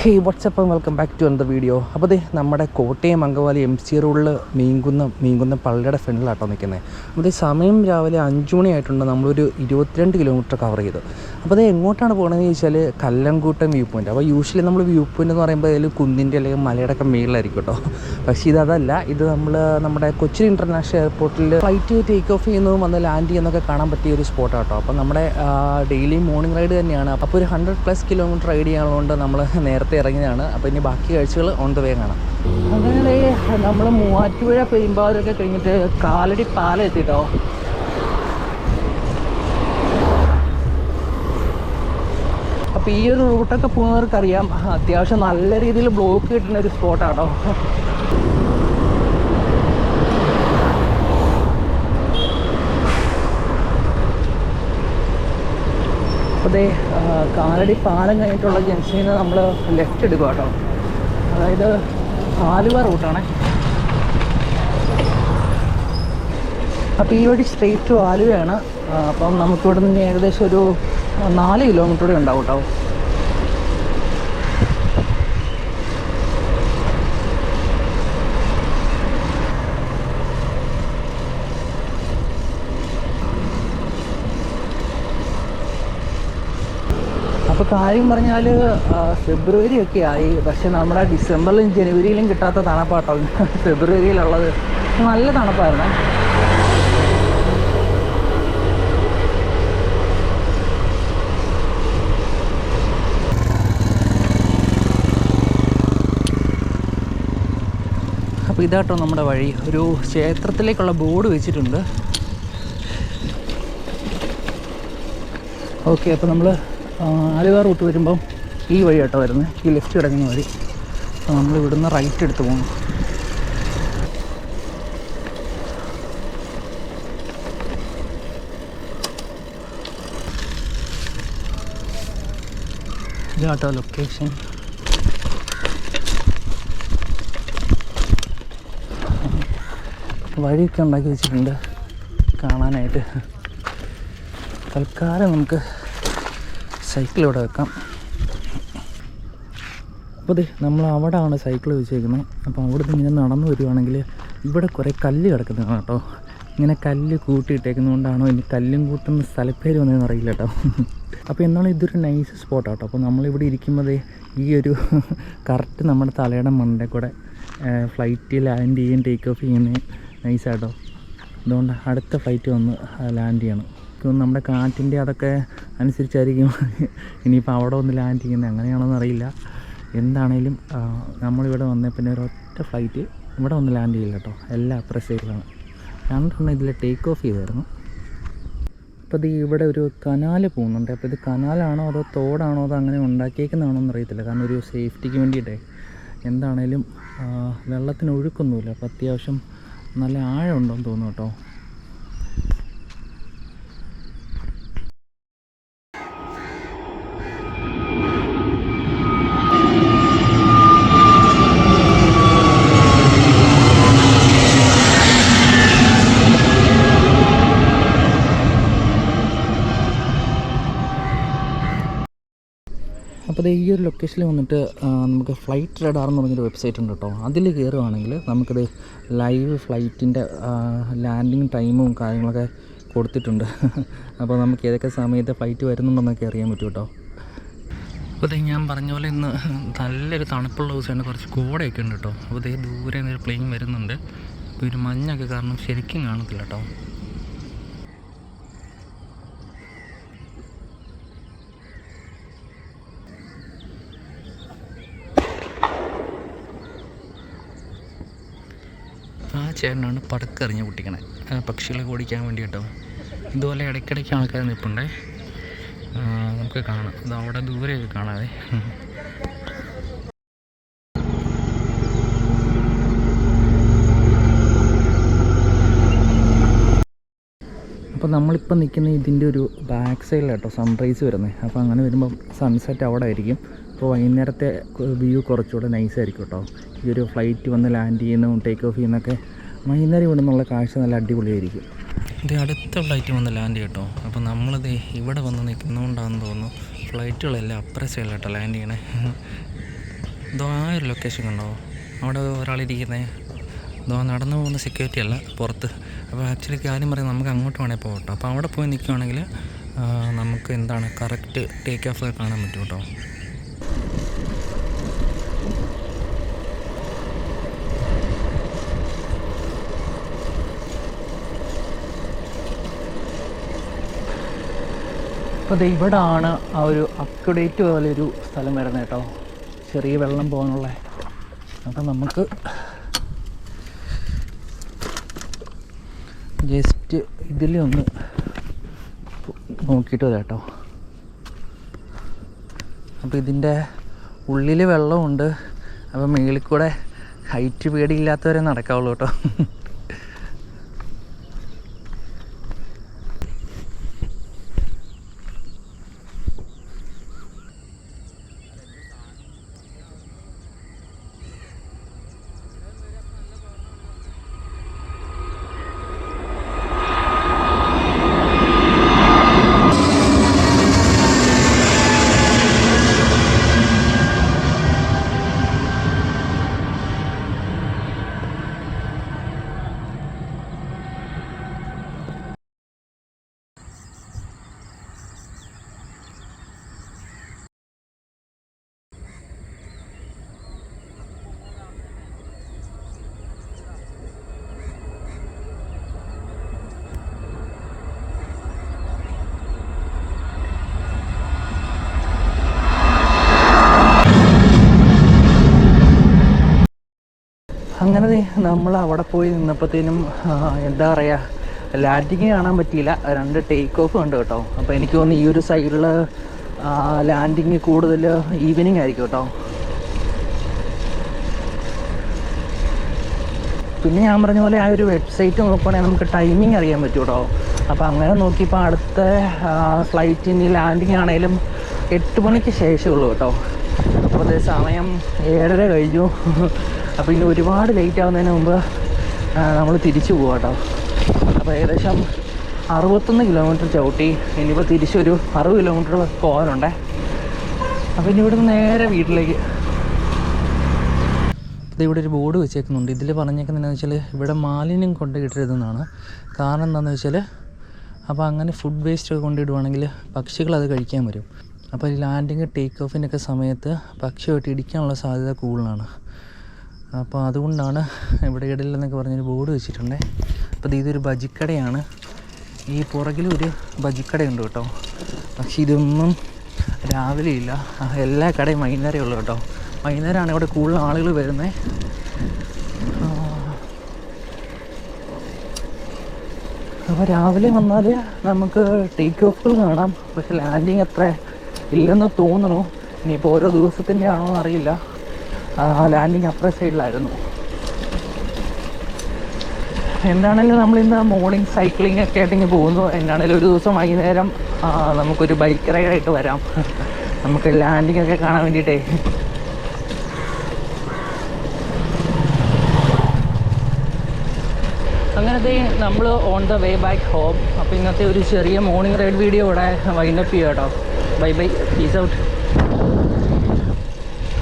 Hey what's up welcome back to another video. അപ്പോൾ ദേ നമ്മുടെ കോട്ടയം അങ്കമാലി MC റോഡിൽ മീൻകുന്നം പള്ളിയുടെ ഫ്രണ്ടിലാട്ടോ നിൽക്കുന്നത്. അപ്പോൾ സമയം രാവിലെ 5 മണിയായിട്ടുണ്ട്. നമ്മളൊരു 22 കിലോമീറ്റർ കവർ ചെയ്തു. അപ്പോൾ അത് എങ്ങോട്ടാണ് പോകുന്നതെന്ന് ചോദിച്ചാൽ കല്ലംകൂട്ടം വ്യൂ പോയിൻ്റ്. അപ്പോൾ യൂഷ്വലി നമ്മൾ വ്യൂ പോയിൻ്റ് എന്ന് പറയുമ്പോൾ അതിൽ കുന്നിൻ്റെ അല്ലെങ്കിൽ മലയുടെ ഒക്കെ മേളിലായിരിക്കും കേട്ടോ. പക്ഷേ ഇതല്ല, ഇത് നമ്മുടെ കൊച്ചിൻ ഇൻ്റർനാഷണൽ എയർപോർട്ടിൽ ഫ്ലൈറ്റ് ടേക്ക് ഓഫ് ചെയ്യുന്നതും വന്ന് ലാൻഡ് ചെയ്യുന്നതൊക്കെ കാണാൻ പറ്റിയ ഒരു സ്പോട്ടാണ് കേട്ടോ. അപ്പോൾ നമ്മുടെ ഡെയിലി മോർണിംഗ് റൈഡ് തന്നെയാണ്. അപ്പോൾ ഒരു 100+ കിലോമീറ്റർ റൈഡ് ചെയ്യാനുള്ളതുകൊണ്ട് നമ്മൾ നേരത്തെ ഇറങ്ങിയതാണ്. അപ്പോൾ ഇനി ബാക്കി കാഴ്ചകൾ ഓൺ ദ വേ കാണാം. അങ്ങനെ നമ്മൾ മൂവാറ്റുപുഴ പെരുമ്പാവൂരൊക്കെ കഴിഞ്ഞിട്ട് കാലടി പാലം എത്തിട്ടോ. അപ്പോൾ ഈ ഒരു റൂട്ടൊക്കെ പോകുന്നവർക്കറിയാം, അത്യാവശ്യം നല്ല രീതിയിൽ ബ്ലോക്ക് കിട്ടുന്ന ഒരു സ്പോട്ടാട്ടോ. അപ്പോൾ കാലടി പാലം കഴിഞ്ഞിട്ടുള്ള ജംഗ്ഷനിൽ നിന്ന് നമ്മൾ ലെഫ്റ്റ് എടുക്കുക കേട്ടോ. അതായത് ആലുവ റൂട്ടാണ്. അപ്പോൾ ഈ വഴി സ്ട്രെയിറ്റ് ടു ആലുവയാണ്. അപ്പം നമുക്കിവിടെ നിന്ന് ഏകദേശം ഒരു 4 കിലോമീറ്റർ കൂടെ ഉണ്ടാവും കേട്ടോ. അപ്പോൾ കാര്യം പറഞ്ഞാൽ ഫെബ്രുവരി ഒക്കെ ആയി, പക്ഷെ നമ്മുടെ ഡിസംബറിലും ജനുവരിയിലും കിട്ടാത്ത തണുപ്പാട്ടോ ഫെബ്രുവരിയിലുള്ളത്. നല്ല തണുപ്പായിരുന്നു. അപ്പോൾ ഇതാട്ടോ നമ്മുടെ വഴി. ഒരു ക്ഷേത്രത്തിലേക്കുള്ള ബോർഡ് വെച്ചിട്ടുണ്ട്. ഓക്കെ, അപ്പോൾ നമ്മൾ ആലുവ റൂട്ട് വരുമ്പം ഈ വഴി കേട്ടോ വരുന്നത്, ഈ ലെഫ്റ്റ് കിടക്കുന്ന വഴി. അപ്പോൾ നമ്മൾ ഇവിടുന്ന് റൈറ്റ് എടുത്ത് പോകുന്നു. ഇതാട്ടോ ലൊക്കേഷൻ. വഴിയൊക്കെ ഉണ്ടാക്കി വെച്ചിട്ടുണ്ട് കാണാനായിട്ട്. തൽക്കാലം നമുക്ക് സൈക്കിൾ ഇവിടെ വെക്കാം. അപ്പോൾ നമ്മൾ അവിടെയാണ് സൈക്കിൾ വെച്ചേക്കുന്നത്. അപ്പോൾ അവിടുന്ന് ഇങ്ങനെ നടന്നു വരുവാണെങ്കിൽ ഇവിടെ കുറേ കല്ല് കിടക്കുന്നതാണ് കേട്ടോ. ഇങ്ങനെ കല്ല് കൂട്ടിയിട്ടേക്കുന്നതുകൊണ്ടാണോ ഇനി കല്ലും കൂട്ടുന്ന സ്ഥലപ്പേര് വന്നതെന്ന് അറിയില്ല കേട്ടോ. അപ്പോൾ എന്നാലും ഇതൊരു നൈസ് സ്പോട്ടാട്ടോ. അപ്പോൾ നമ്മളിവിടെ ഇരിക്കുമ്പോൾ ഈ ഒരു കറക്റ്റ് നമ്മുടെ തലയുടെ മണ്ടേ കൂടെ ഫ്ലൈറ്റ് ലാൻഡ് ചെയ്യും ടേക്ക് ഓഫ് ചെയ്യുന്നത് നൈസാട്ടോ. അതുകൊണ്ട് അടുത്ത ഫ്ലൈറ്റ് വന്ന് ലാൻഡ് ചെയ്യണം. നമ്മുടെ കാറ്റിൻ്റെ അതൊക്കെ അനുസരിച്ചായിരിക്കും ഇനിയിപ്പോൾ അവിടെ ഒന്ന് ലാൻഡ് ചെയ്യുന്നത്, അങ്ങനെയാണോന്ന് അറിയില്ല. എന്താണേലും നമ്മളിവിടെ വന്നേ പിന്നെ ഒരൊറ്റ ഫ്ലൈറ്റ് ഇവിടെ വന്ന് ലാൻഡ് ചെയ്യില്ല കേട്ടോ. എല്ലാം അപ്രസൈഡിലാണ്. 2 ഇതിൽ ടേക്ക് ഓഫ് ചെയ്തായിരുന്നു. അപ്പോൾ ഇത് ഇവിടെ ഒരു കനാല് പോകുന്നുണ്ട്. അപ്പോൾ ഇത് കനാലാണോ അതോ തോടാണോ അതോ അങ്ങനെ ഉണ്ടാക്കിയേക്കുന്നതാണോ എന്ന് അറിയത്തില്ല. കാരണം ഒരു സേഫ്റ്റിക്ക് വേണ്ടിയിട്ടേ. എന്താണേലും വെള്ളത്തിന് ഒഴുക്കൊന്നുമില്ല. അപ്പോൾ അത്യാവശ്യം നല്ല ആഴമുണ്ടോയെന്ന് തോന്നുന്നു കേട്ടോ. അപ്പോൾ ഈ ഒരു ലൊക്കേഷനിൽ വന്നിട്ട് നമുക്ക് ഫ്ലൈറ്റ് റഡാർ എന്ന് പറഞ്ഞൊരു വെബ്സൈറ്റ് ഉണ്ട് കേട്ടോ. അതിൽ കയറുകയാണെങ്കിൽ നമുക്കത് ലൈവ് ഫ്ലൈറ്റിൻ്റെ ലാൻഡിങ് ടൈമും കാര്യങ്ങളൊക്കെ കൊടുത്തിട്ടുണ്ട്. അപ്പോൾ നമുക്ക് ഏതൊക്കെ സമയത്ത് ഫ്ലൈറ്റ് വരുന്നുണ്ടെന്നൊക്കെ അറിയാൻ പറ്റും കേട്ടോ. അപ്പോൾ ഞാൻ പറഞ്ഞ പോലെ ഇന്ന് നല്ലൊരു തണുപ്പുള്ള ദിവസമാണ്. കുറച്ച് കോടയൊക്കെ ഉണ്ട് കേട്ടോ. അപ്പോൾ ദൂരെ ഒരു പ്ലെയിൻ വരുന്നുണ്ട്. അപ്പോൾ ഒരു മഞ്ഞൊക്കെ കാരണം ശരിക്കും കാണത്തില്ല കേട്ടോ. ആ ചേട്ടനാണ് പടക്കെറിഞ്ഞ് പൊട്ടിക്കണേ, പക്ഷികളെ ഓടിക്കാൻ വേണ്ടി കേട്ടോ. ഇതുപോലെ ഇടയ്ക്കിടയ്ക്ക് ആൾക്കാർ നിൽപ്പുണ്ടേ, നമുക്ക് കാണാം. ഇത് അവിടെ ദൂരെയൊക്കെ കാണാതെ. അപ്പോൾ നമ്മളിപ്പോൾ നിൽക്കുന്ന ഇതിൻ്റെ ഒരു ബാക്ക് സൈഡിലാട്ടോ സൺറൈസ് വരുന്നത്. അപ്പോൾ അങ്ങനെ വരുമ്പം സൺസെറ്റ് അവിടെ ആയിരിക്കും. അപ്പോൾ വൈകുന്നേരത്തെ വ്യൂ കുറച്ചുകൂടെ നൈസായിരിക്കും കേട്ടോ. ഈ ഒരു ഫ്ലൈറ്റ് വന്ന് ലാൻഡ് ചെയ്യുന്നതും ടേക്ക് ഓഫ് ചെയ്യുന്നതൊക്കെ വൈകുന്നേരം ഇവിടെ നിന്നുള്ള കാഴ്ച നല്ല അടിപൊളിയായിരിക്കും. ഇത് അടുത്ത ഫ്ലൈറ്റ് വന്ന് ലാൻഡ് കേട്ടോ. അപ്പോൾ നമ്മളിത് ഇവിടെ വന്ന് നിൽക്കുന്നതുകൊണ്ടാണെന്ന് തോന്നുന്നു ഫ്ലൈറ്റുകളെല്ലാം അപ്പുറ സൈഡിലാട്ടോ ലാൻഡ് ചെയ്യണേ. ഇതോ ആ ഒരു ലൊക്കേഷൻ കണ്ടോ, അവിടെ ഒരാളിരിക്കുന്നത്. ഇതോ നടന്നു പോകുന്ന സെക്യൂരിറ്റി അല്ല, പുറത്ത്. അപ്പോൾ ആക്ച്വലി കാര്യം പറയുന്നത് നമുക്ക് അങ്ങോട്ട് വേണേൽ പോകട്ടോ. അപ്പോൾ അവിടെ പോയി നിൽക്കുകയാണെങ്കിൽ നമുക്ക് എന്താണ് കറക്റ്റ് ടേക്ക് ഓഫ് കാണാൻ പറ്റും കേട്ടോ. അപ്പോൾ ഇവിടെ ആണ് ആ ഒരു അക്വഡേറ്റ് പോലെ ഒരു സ്ഥലം വരുന്നത് കേട്ടോ, ചെറിയ വെള്ളം പോകാനുള്ള. അപ്പം നമുക്ക് ജസ്റ്റ് ഇതിലൊന്ന് നോക്കിയിട്ട് വരാം കേട്ടോ. അപ്പോൾ ഇതിൻ്റെ ഉള്ളിൽ വെള്ളമുണ്ട്. അപ്പോൾ മുകളിൽ കൂടെ ഹൈറ്റ് പേടിയില്ലാത്തവരെ നടക്കാവുള്ളൂ കേട്ടോ. അങ്ങനെ നമ്മൾ അവിടെ പോയി നിന്നപ്പോഴത്തേനും എന്താ പറയുക, ലാൻഡിങ് കാണാൻ പറ്റിയില്ല, 2 ടേക്ക് ഓഫ് ഉണ്ട് കേട്ടോ. അപ്പോൾ എനിക്ക് തോന്നുന്നു ഈ ഒരു സൈഡിൽ ലാൻഡിങ് കൂടുതൽ ഈവനിങ് ആയിരിക്കും കേട്ടോ. പിന്നെ ഞാൻ പറഞ്ഞ പോലെ ആ ഒരു വെബ്സൈറ്റ് നോക്കുകയാണെങ്കിൽ നമുക്ക് ടൈമിംഗ് അറിയാൻ പറ്റും കേട്ടോ. അപ്പോൾ അങ്ങനെ നോക്കിയപ്പോൾ അടുത്ത ഫ്ലൈറ്റിന് ലാൻഡിങ് ആണെങ്കിലും 8 മണിക്ക് ശേഷമുള്ളൂ കേട്ടോ. അപ്പോൾ അതേ സമയം 7:30 കഴിഞ്ഞു. അപ്പോൾ ഇനി ഒരുപാട് ലേറ്റ് ആവുന്നതിന് മുമ്പ് നമ്മൾ തിരിച്ചു പോകാം കേട്ടോ. അപ്പോൾ ഏകദേശം 61 കിലോമീറ്റർ ചവിട്ടി, ഇനിയിപ്പോൾ തിരിച്ചൊരു 60 കിലോമീറ്റർ പോകാനുണ്ടേ. അപ്പോൾ ഇനി ഇവിടുന്ന് നേരെ വീട്ടിലേക്ക്. ഇവിടെ ഒരു ബോർഡ് വെച്ചേക്കുന്നുണ്ട്. ഇതിൽ പറഞ്ഞേക്കുന്നതെന്ന് വെച്ചാൽ ഇവിടെ മാലിന്യം കൊണ്ടിടരുതെന്നാണ്. കാരണം എന്താണെന്ന് വെച്ചാൽ, അപ്പോൾ അങ്ങനെ ഫുഡ് വേസ്റ്റ് ഒക്കെ കൊണ്ടിടുവാണെങ്കിൽ പക്ഷികൾ അത് കഴിക്കാൻ വരും. അപ്പോൾ ഈ ലാൻഡിങ് ടേക്ക് ഓഫിൻ്റെയൊക്കെ സമയത്ത് പക്ഷിയായിട്ട് ഇടിക്കാനുള്ള സാധ്യത കൂടുതലാണ്. അപ്പോൾ അതുകൊണ്ടാണ് ഇവിടെ ഇടയിലെന്നൊക്കെ പറഞ്ഞൊരു ബോർഡ് വെച്ചിട്ടുണ്ട്. അപ്പോൾ ഇതൊരു ബജിക്കടയാണ്. ഈ പുറകിലും ഒരു ബജിക്കടയുണ്ട് കേട്ടോ. പക്ഷേ ഇതൊന്നും രാവിലെ ഇല്ല, എല്ലാ കടയും വൈകുന്നേരമേ ഉള്ളൂ കേട്ടോ. വൈകുന്നേരമാണ് ഇവിടെ കൂടുതൽ ആളുകൾ വരുന്നത്. അപ്പോൾ രാവിലെ വന്നാൽ നമുക്ക് ടേക്ക് ഓഫുകൾ കാണാം, പക്ഷെ ലാൻഡിങ് അത്ര ഇല്ലെന്ന് തോന്നുന്നു. ഇനിയിപ്പോൾ ഓരോ ദിവസത്തിൻ്റെ ആണോ എന്നറിയില്ല. ലാൻഡിങ് അപ്പുറ സൈഡിലായിരുന്നു. എന്താണെങ്കിലും നമ്മളിന്ന് മോർണിംഗ് സൈക്ലിംഗ് ഒക്കെ ആയിട്ടിങ്ങനെ പോകുന്നു. എന്താണെങ്കിലും ഒരു ദിവസം വൈകുന്നേരം നമുക്കൊരു ബൈക്ക് റൈഡായിട്ട് വരാം, നമുക്ക് ലാൻഡിങ് ഒക്കെ കാണാൻ വേണ്ടിയിട്ടേ. അങ്ങനത്തെ നമ്മൾ on the way back home. അപ്പോൾ ഇന്നത്തെ ഒരു ചെറിയ മോർണിംഗ് റൈഡ് വീഡിയോ ഇവിടെ വൈൻഡപ്പ് ചെയ്യാം കേട്ടോ. Bye bye, peace out.